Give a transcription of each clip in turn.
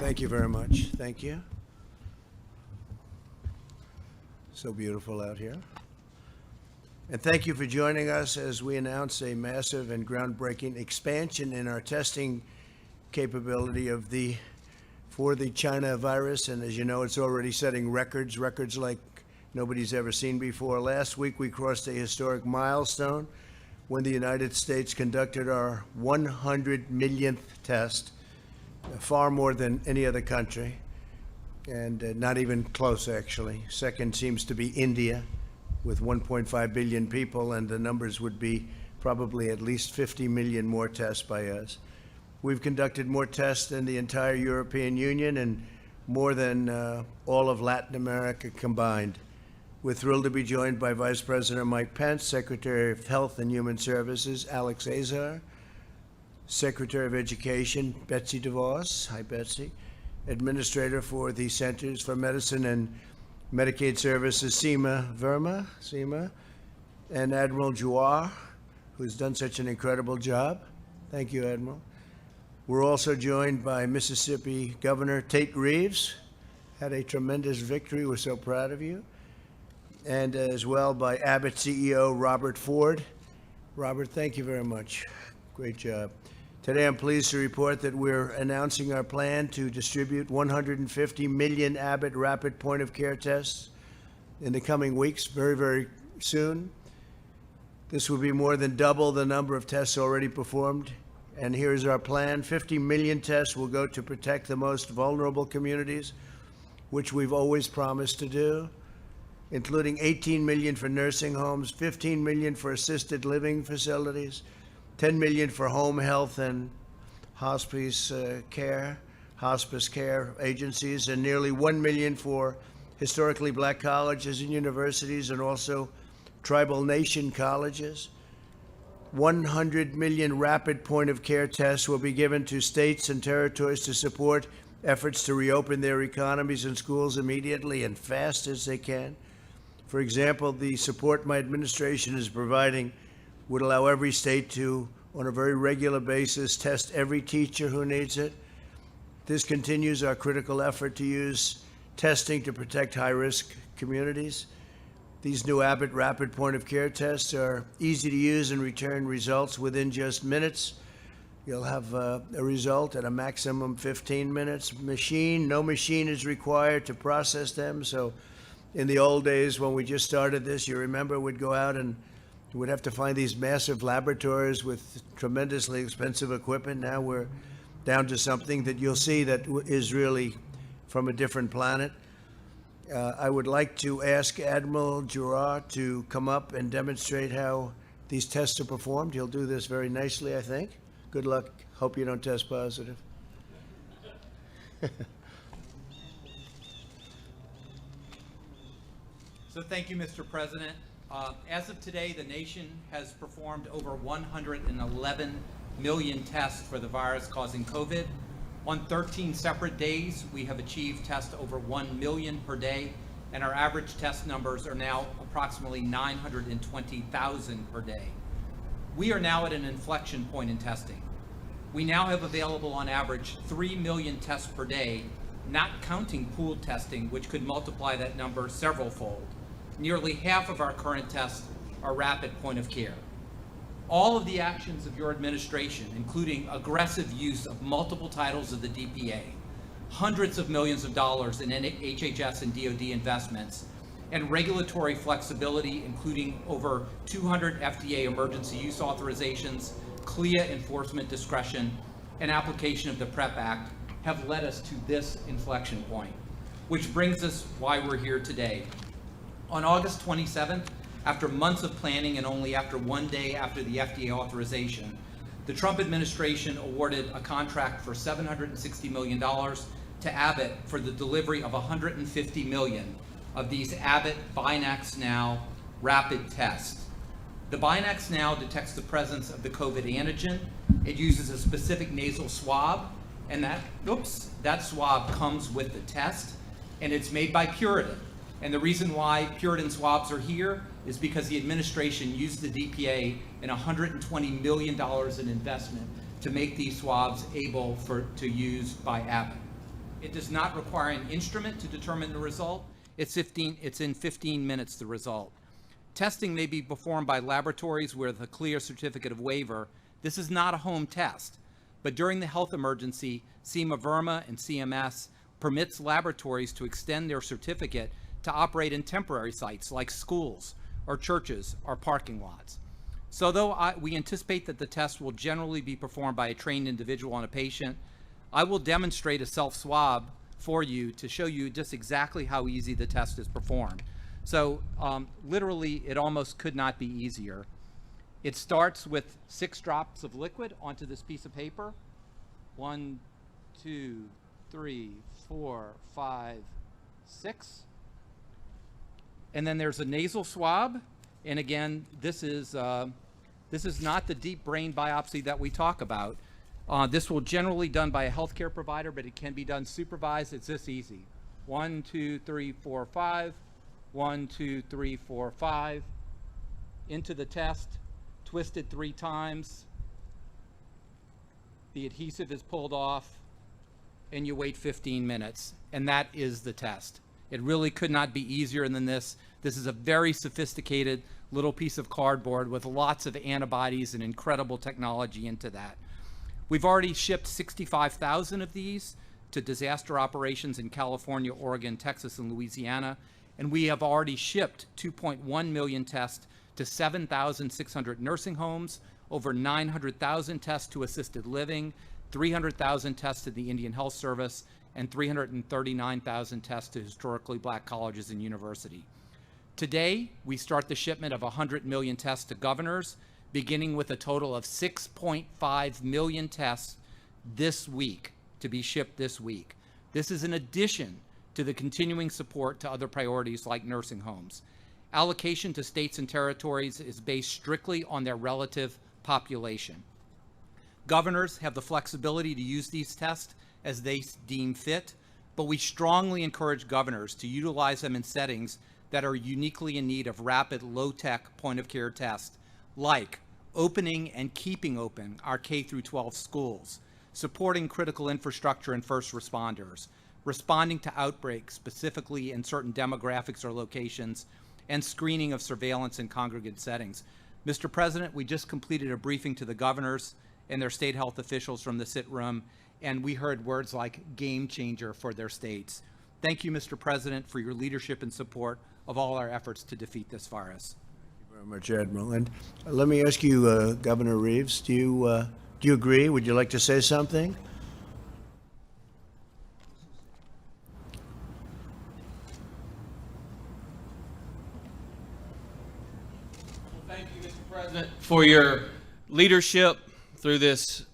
Thank you very much. Thank you. So beautiful out here. And thank you for joining us as we announce a massive and groundbreaking expansion in our testing capability for the China virus. And as you know, it's already setting records like nobody's ever seen before. Last week, we crossed a historic milestone when the United States conducted our 100 millionth test, far more than any other country, and not even close, actually. Second seems to be India, with 1.5 billion people, and the numbers would be probably at least 50 million more tests by us. We've conducted more tests than the entire European Union and more than all of Latin America combined. We're thrilled to be joined by Vice President Mike Pence, Secretary of Health and Human Services Alex Azar, Secretary of Education Betsy DeVos, hi Betsy, Administrator for the Centers for Medicine and Medicaid Services Seema Verma, and Admiral Giroir, who's done such an incredible job. Thank you, Admiral. We're also joined by Mississippi Governor Tate Reeves, had a tremendous victory. We're so proud of you. And as well by Abbott CEO Robert Ford. Robert, thank you very much. Great job. Today I'm pleased to report that we're announcing our plan to distribute 150 million Abbott rapid point-of-care tests in the coming weeks, very, very soon. This will be more than double the number of tests already performed. And here's our plan. 50 million tests will go to protect the most vulnerable communities, which we've always promised to do, including 18 million for nursing homes, 15 million for assisted living facilities, 10 million for home health and hospice care agencies, and nearly 1 million for historically black colleges and universities and also tribal nation colleges. 100 million rapid point-of-care tests will be given to states and territories to support efforts to reopen their economies and schools immediately and fast as they can. For example, the support my administration is providing would allow every state to, on a very regular basis, test every teacher who needs it. This continues our critical effort to use testing to protect high-risk communities. These new Abbott rapid point-of-care tests are easy to use and return results within just minutes. You'll have a result at a maximum 15 minutes. No machine is required to process them. So in the old days when we just started this, you remember we'd go out and we'd have to find these massive laboratories with tremendously expensive equipment. Now we're down to something that you'll see that is really from a different planet. I would like to ask Admiral Giroir to come up and demonstrate how these tests are performed. He'll do this very nicely, I think. Good luck. Hope you don't test positive. So thank you, Mr. President. As of today, the nation has performed over 111 million tests for the virus causing COVID. On 13 separate days, we have achieved tests over 1 million per day, and our average test numbers are now approximately 920,000 per day. We are now at an inflection point in testing. We now have available on average 3 million tests per day, not counting pooled testing, which could multiply that number several-fold. Nearly half of our current tests are rapid point of care. All of the actions of your administration, including aggressive use of multiple titles of the DPA, hundreds of millions of dollars in HHS and DoD investments, and regulatory flexibility, including over 200 FDA emergency use authorizations, CLIA enforcement discretion, and application of the PrEP Act, have led us to this inflection point, which brings us why we're here today. On August 27th, after months of planning and only after 1 day after the FDA authorization, the Trump administration awarded a contract for $760 million to Abbott for the delivery of 150 million of these Abbott Binax Now rapid tests. The Binax Now detects the presence of the COVID antigen. It uses a specific nasal swab, and that swab comes with the test, and it's made by Puritan. And the reason why Puritan swabs are here is because the administration used the DPA and $120 million in investment to make these swabs able to use by Abbott. It does not require an instrument to determine the result. It's in 15 minutes, the result. Testing may be performed by laboratories with a clear certificate of waiver. This is not a home test, but during the health emergency, CIMA-VRMA and CMS permits laboratories to extend their certificate to operate in temporary sites like schools or churches or parking lots. So though we anticipate that the test will generally be performed by a trained individual on a patient, I will demonstrate a self-swab for you to show you just exactly how easy the test is performed. So literally, it almost could not be easier. It starts with 6 drops of liquid onto this piece of paper. 1, 2, 3, 4, 5, 6. And then there's a nasal swab. And again, this is not the deep brain biopsy that we talk about. This will generally be done by a healthcare provider, but it can be done supervised. It's this easy. 1, 2, 3, 4, 5. 1, 2, 3, 4, 5. Into the test, twisted 3 times. The adhesive is pulled off, and you wait 15 minutes. And that is the test. It really could not be easier than this. This is a very sophisticated little piece of cardboard with lots of antibodies and incredible technology into that. We've already shipped 65,000 of these to disaster operations in California, Oregon, Texas, and Louisiana. And we have already shipped 2.1 million tests to 7,600 nursing homes, over 900,000 tests to assisted living, 300,000 tests to the Indian Health Service, and 339,000 tests to historically black colleges and universities. Today, we start the shipment of 100 million tests to governors, beginning with a total of 6.5 million tests this week to be shipped this week. This is in addition to the continuing support to other priorities like nursing homes. Allocation to states and territories is based strictly on their relative population. Governors have the flexibility to use these tests as they deem fit, but we strongly encourage governors to utilize them in settings that are uniquely in need of rapid, low-tech point-of-care tests, like opening and keeping open our K-12 schools, supporting critical infrastructure and first responders, responding to outbreaks specifically in certain demographics or locations, and screening of surveillance in congregate settings. Mr. President, we just completed a briefing to the governors and their state health officials from the sit room, and we heard words like game changer for their states. Thank you, Mr. President, for your leadership and support of all our efforts to defeat this virus. Thank you very much, Admiral. And let me ask you, Governor Reeves, do you agree? Would you like to say something? Thank you, Mr. President, for your leadership through this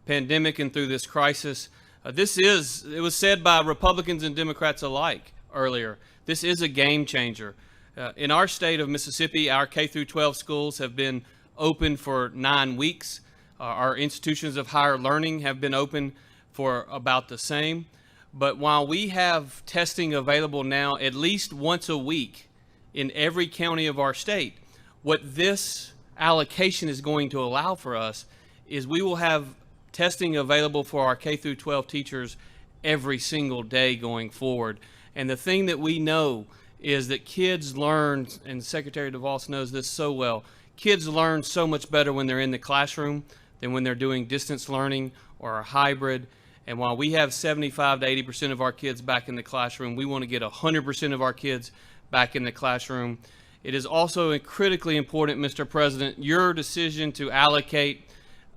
pandemic and through this crisis. It was said by Republicans and Democrats alike earlier, this is a game changer. In our state of Mississippi, our K-12 schools have been open for 9 weeks. Our institutions of higher learning have been open for about the same. But while we have testing available now at least once a week in every county of our state, what this allocation is going to allow for us is we will have testing available for our K-12 teachers every single day going forward. And the thing that we know is that kids learn, and Secretary DeVos knows this so well, kids learn so much better when they're in the classroom than when they're doing distance learning or a hybrid. And while we have 75 to 80% of our kids back in the classroom, we want to get 100% of our kids back in the classroom. It is also critically important, Mr. President, your decision to allocate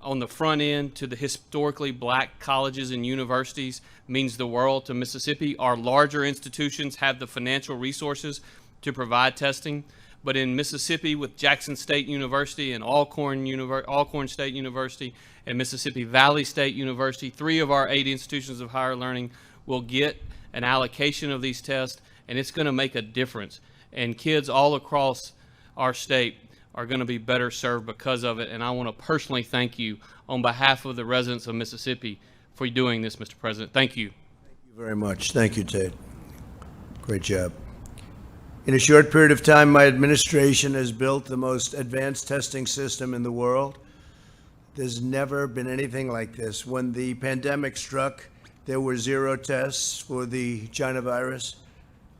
on the front end to the historically black colleges and universities means the world to Mississippi. Our larger institutions have the financial resources to provide testing, but in Mississippi with Jackson State University and Alcorn State University and Mississippi Valley State University, 3 of our 8 institutions of higher learning will get an allocation of these tests, and it's going to make a difference. And kids all across our state are going to be better served because of it. And I want to personally thank you on behalf of the residents of Mississippi for doing this, Mr. President. Thank you. Thank you very much. Thank you, Ted. Great job. In a short period of time, my administration has built the most advanced testing system in the world. There's never been anything like this. When the pandemic struck, There were 0 tests for the China virus,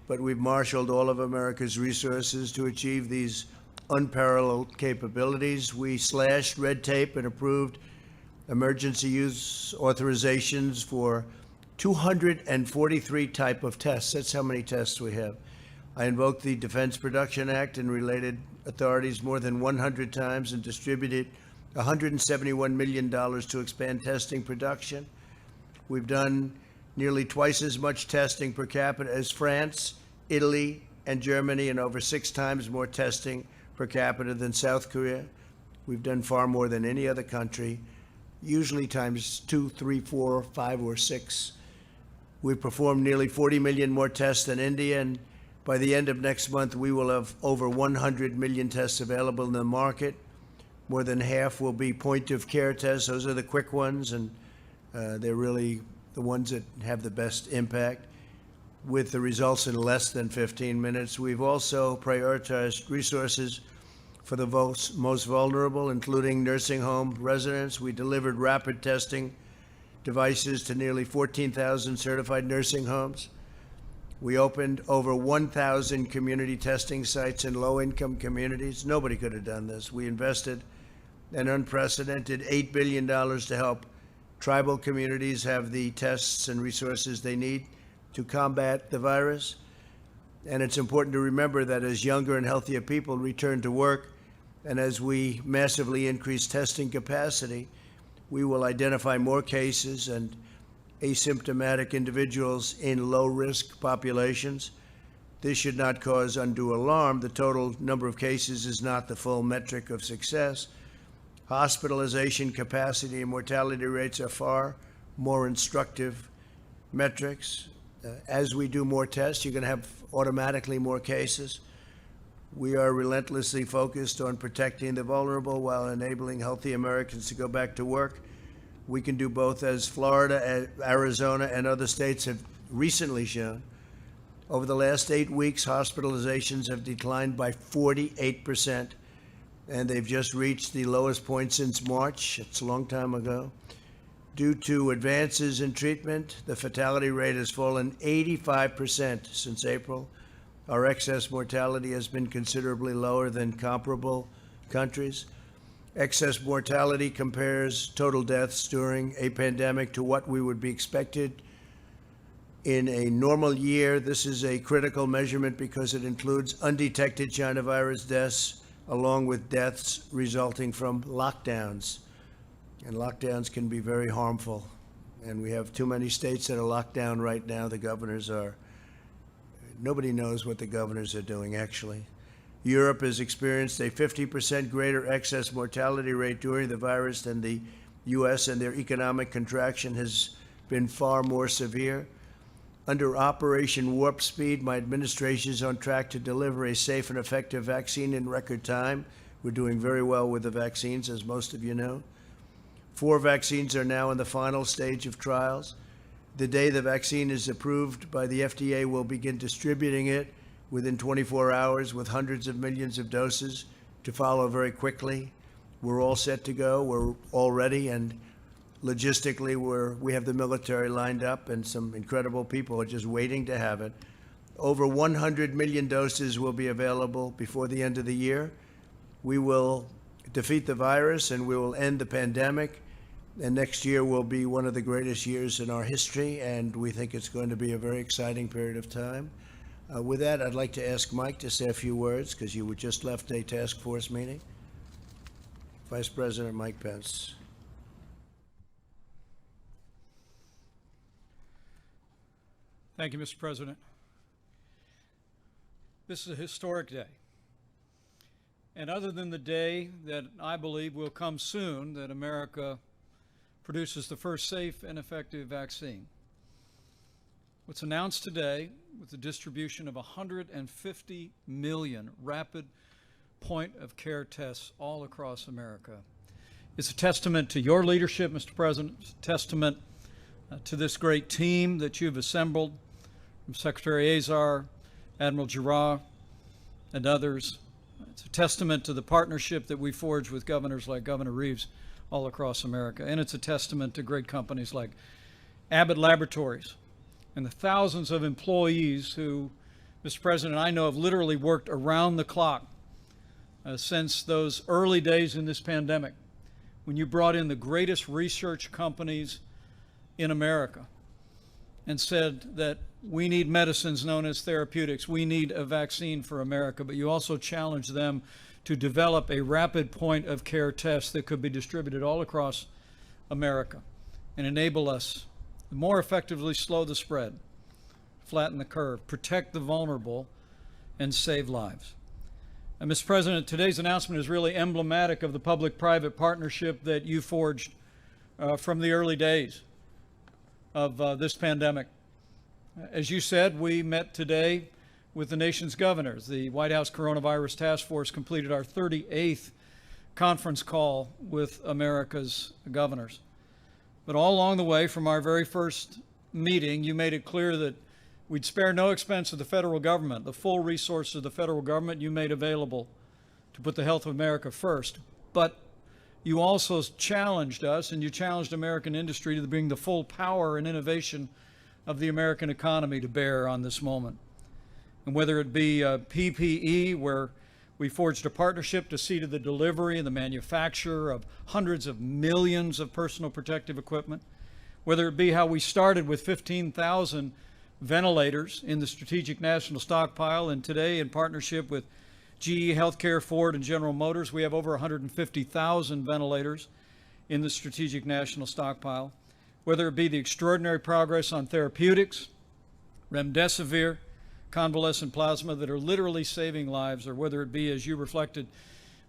but we've marshaled all of America's resources to achieve these unparalleled capabilities. We slashed red tape and approved emergency use authorizations for 243 type of tests. That's how many tests we have. I invoked the Defense Production Act and related authorities more than 100 times and distributed $171 million to expand testing production. We've done nearly twice as much testing per capita as France, Italy, and Germany, and over 6 times more testing per capita than South Korea. We've done far more than any other country, usually times 2, 3, 4, 5, or 6. We've performed nearly 40 million more tests than India, and by the end of next month, we will have over 100 million tests available in the market. More than half will be point-of-care tests. Those are the quick ones, and they're really the ones that have the best impact, with the results in less than 15 minutes. We've also prioritized resources for the most vulnerable, including nursing home residents. We delivered rapid testing devices to nearly 14,000 certified nursing homes. We opened over 1,000 community testing sites in low-income communities. Nobody could have done this. We invested an unprecedented $8 billion to help tribal communities have the tests and resources they need to combat the virus. And it's important to remember that as younger and healthier people return to work, and as we massively increase testing capacity, we will identify more cases and asymptomatic individuals in low-risk populations. This should not cause undue alarm. The total number of cases is not the full metric of success. Hospitalization capacity and mortality rates are far more instructive metrics. As we do more tests, you're going to have automatically more cases. We are relentlessly focused on protecting the vulnerable while enabling healthy Americans to go back to work. We can do both, as Florida, Arizona, and other states have recently shown. Over the last 8 weeks, hospitalizations have declined by 48%, and they've just reached the lowest point since March. It's a long time ago. Due to advances in treatment, the fatality rate has fallen 85% since April. Our excess mortality has been considerably lower than comparable countries. Excess mortality compares total deaths during a pandemic to what we would be expected in a normal year. This is a critical measurement because it includes undetected China virus deaths along with deaths resulting from lockdowns. And lockdowns can be very harmful. And we have too many states that are locked down right now. The governors are, nobody knows what the governors are doing, actually. Europe has experienced a 50% greater excess mortality rate during the virus than the U.S., and their economic contraction has been far more severe. Under Operation Warp Speed, my administration is on track to deliver a safe and effective vaccine in record time. We're doing very well with the vaccines, as most of you know. 4 vaccines are now in the final stage of trials. The day the vaccine is approved by the FDA, we'll begin distributing it within 24 hours with hundreds of millions of doses to follow very quickly. We're all set to go. We're all ready, and logistically, we have the military lined up, and some incredible people are just waiting to have it. Over 100 million doses will be available before the end of the year. We will defeat the virus, and we will end the pandemic. And next year will be one of the greatest years in our history, and we think it's going to be a very exciting period of time. With that, I'd like to ask Mike to say a few words, because you just left a task force meeting. Vice President Mike Pence. Thank you, Mr. President. This is a historic day. And other than the day that I believe will come soon, that America produces the first safe and effective vaccine, what's announced today with the distribution of 150 million rapid point-of-care tests all across America is a testament to your leadership, Mr. President. It's a testament to this great team that you've assembled, from Secretary Azar, Admiral Giroir, and others. It's a testament to the partnership that we forged with governors like Governor Reeves all across America. And it's a testament to great companies like Abbot Laboratories, and the thousands of employees who, Mr. President, I know have literally worked around the clock since those early days in this pandemic, when you brought in the greatest research companies in America and said that we need medicines known as therapeutics, we need a vaccine for America, but you also challenged them to develop a rapid point of care test that could be distributed all across America and enable us to more effectively slow the spread, flatten the curve, protect the vulnerable, and save lives. And Mr. President, today's announcement is really emblematic of the public-private partnership that you forged from the early days of this pandemic. As you said, we met today with the nation's governors. The White House Coronavirus Task Force completed our 38th conference call with America's governors. But all along the way, from our very first meeting, you made it clear that we'd spare no expense of the federal government. The full resources of the federal government you made available to put the health of America first. But you also challenged us, and you challenged American industry to bring the full power and innovation of the American economy to bear on this moment. And whether it be PPE, where we forged a partnership to see to the delivery and the manufacture of hundreds of millions of personal protective equipment, whether it be how we started with 15,000 ventilators in the Strategic National Stockpile, and today in partnership with GE Healthcare, Ford, and General Motors, we have over 150,000 ventilators in the Strategic National Stockpile. Whether it be the extraordinary progress on therapeutics, remdesivir, convalescent plasma that are literally saving lives, or whether it be, as you reflected,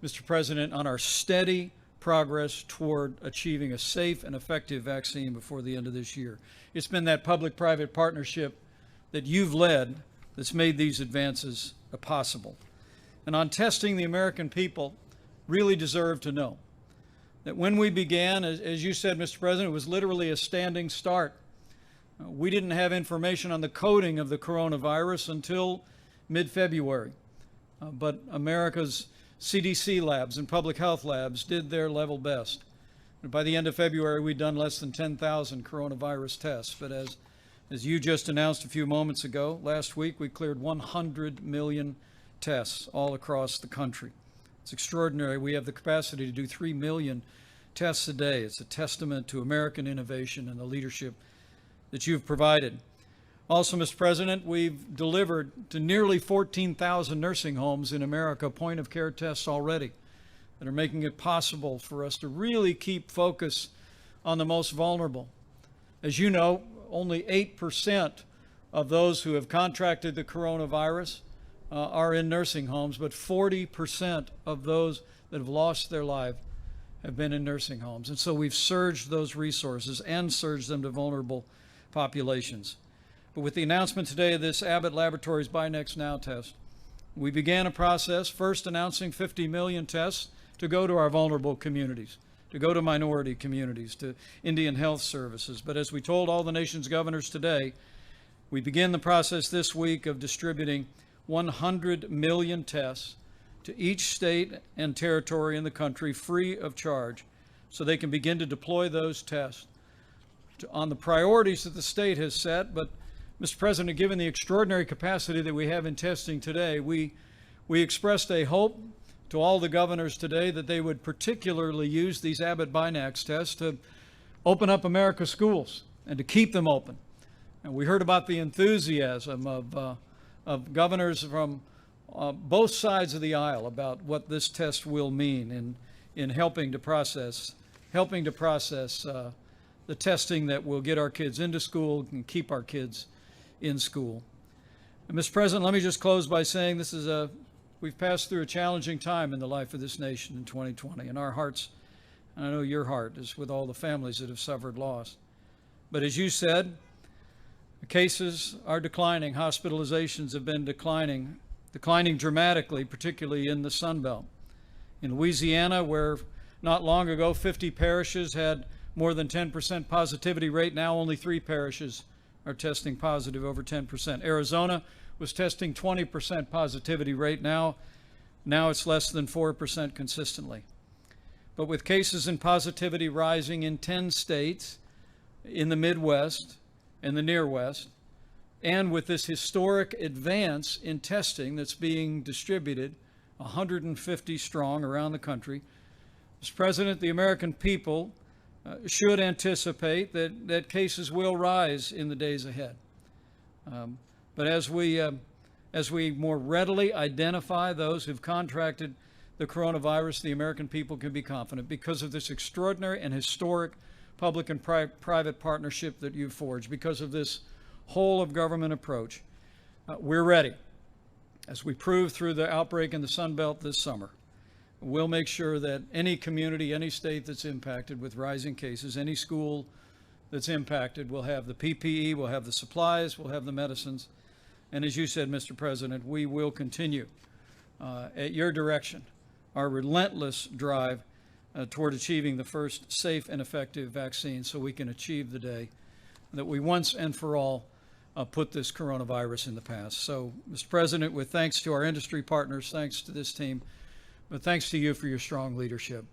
Mr. President, on our steady progress toward achieving a safe and effective vaccine before the end of this year. It's been that public-private partnership that you've led that's made these advances possible. And on testing, the American people really deserve to know that when we began, as you said, Mr. President, it was literally a standing start. We didn't have information on the coding of the coronavirus until mid-February. But America's CDC labs and public health labs did their level best. And by the end of February, we'd done less than 10,000 coronavirus tests. But as you just announced a few moments ago, last week we cleared 100 million tests all across the country. It's extraordinary. We have the capacity to do 3 million tests a day. It's a testament to American innovation and the leadership that you've provided. Also, Mr. President, we've delivered to nearly 14,000 nursing homes in America point-of-care tests already that are making it possible for us to really keep focus on the most vulnerable. As you know, only 8% of those who have contracted the coronavirus are in nursing homes, but 40% of those that have lost their life have been in nursing homes. And so we've surged those resources and surged them to vulnerable populations. But with the announcement today of this Abbott Laboratories Buy Next Now test, we began a process first announcing 50 million tests to go to our vulnerable communities, to go to minority communities, to Indian Health Services. But as we told all the nation's governors today, we begin the process this week of distributing 100 million tests to each state and territory in the country free of charge, so they can begin to deploy those tests on the priorities that the state has set. But Mr. President, given the extraordinary capacity that we have in testing today, we expressed a hope to all the governors today that they would particularly use these Abbott Binax tests to open up America's schools and to keep them open. And we heard about the enthusiasm of governors from both sides of the aisle about what this test will mean in helping to process the testing that will get our kids into school and keep our kids in school. And Mr. President, let me just close by saying we've passed through a challenging time in the life of this nation in 2020, and our hearts, and I know your heart, is with all the families that have suffered loss. But as you said, the cases are declining. Hospitalizations have been declining dramatically, particularly in the Sun Belt. In Louisiana, where not long ago 50 parishes had more than 10% positivity rate, now only 3 parishes are testing positive over 10%. Arizona was testing 20% positivity rate. Now it's less than 4% consistently. But with cases and positivity rising in 10 states, in the Midwest and the Near West, and with this historic advance in testing that's being distributed, 150 strong around the country, Mr. President, the American people should anticipate that cases will rise in the days ahead. But as we more readily identify those who've contracted the coronavirus, the American people can be confident because of this extraordinary and historic public and private partnership that you've forged, because of this whole of government approach. We're ready. As we proved through the outbreak in the Sun Belt this summer, we'll make sure that any community, any state that's impacted with rising cases, any school that's impacted will have the PPE, will have the supplies, will have the medicines. And as you said, Mr. President, we will continue at your direction our relentless drive toward achieving the first safe and effective vaccine so we can achieve the day that we once and for all put this coronavirus in the past. So, Mr. President, with thanks to our industry partners, thanks to this team, but thanks to you for your strong leadership.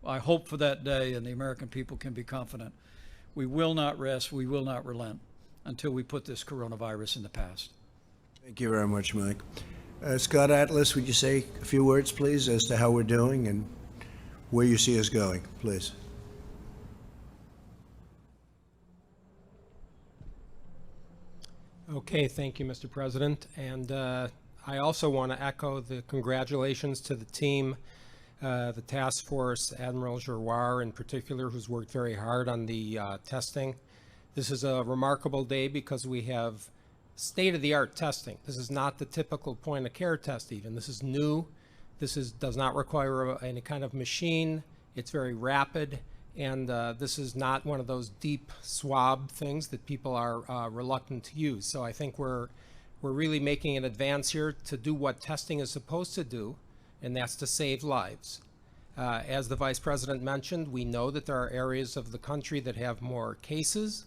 I hope for that day, and the American people can be confident. We will not rest, we will not relent until we put this coronavirus in the past. Thank you very much, Mike. Scott Atlas, would you say a few words, please, as to how we're doing and where you see us going, please? Okay, thank you, Mr. President. And I also want to echo the congratulations to the team, the task force, Admiral Giroir in particular, who's worked very hard on the testing. This is a remarkable day because we have state-of-the-art testing. This is not the typical point-of-care test even. This is new. This does not require any kind of machine. It's very rapid. And this is not one of those deep swab things that people are reluctant to use. So I think we're really making an advance here to do what testing is supposed to do, and that's to save lives. As the Vice President mentioned, we know that there are areas of the country that have more cases.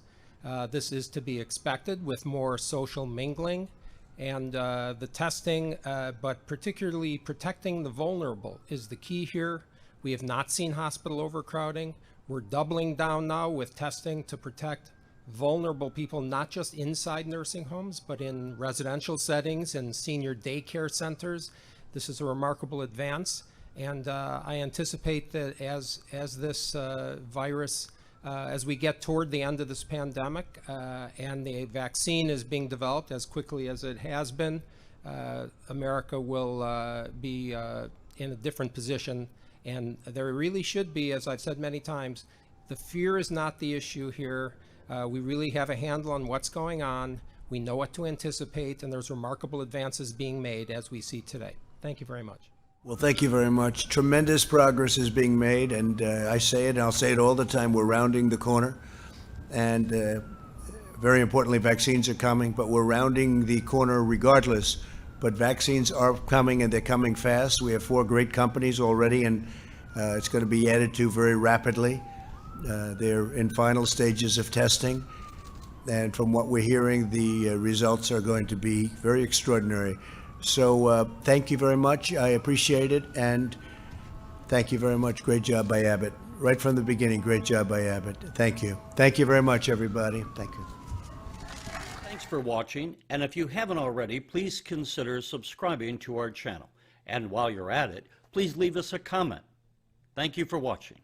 This is to be expected with more social mingling, and the testing, but particularly protecting the vulnerable is the key here. We have not seen hospital overcrowding. We're doubling down now with testing to protect vulnerable people, not just inside nursing homes, but in residential settings and senior daycare centers. This is a remarkable advance, and I anticipate that as this virus, as we get toward the end of this pandemic and the vaccine is being developed as quickly as it has been, America will be in a different position. And there really should be, as I've said many times, the fear is not the issue here. We really have a handle on what's going on. We know what to anticipate, and there's remarkable advances being made as we see today. Thank you very much. Well, thank you very much. Tremendous progress is being made, and I say it, and I'll say it all the time, we're rounding the corner. And very importantly, vaccines are coming, but we're rounding the corner regardless. But vaccines are coming, and they're coming fast. We have 4 great companies already, and it's going to be added to very rapidly. They're in final stages of testing. And from what we're hearing, the results are going to be very extraordinary. So thank you very much. I appreciate it. And thank you very much. Great job by Abbott. Right from the beginning, great job by Abbott. Thank you. Thank you very much, everybody. Thank you. Thanks for watching, and if you haven't already, please consider subscribing to our channel. And while you're at it, please leave us a comment. Thank you for watching.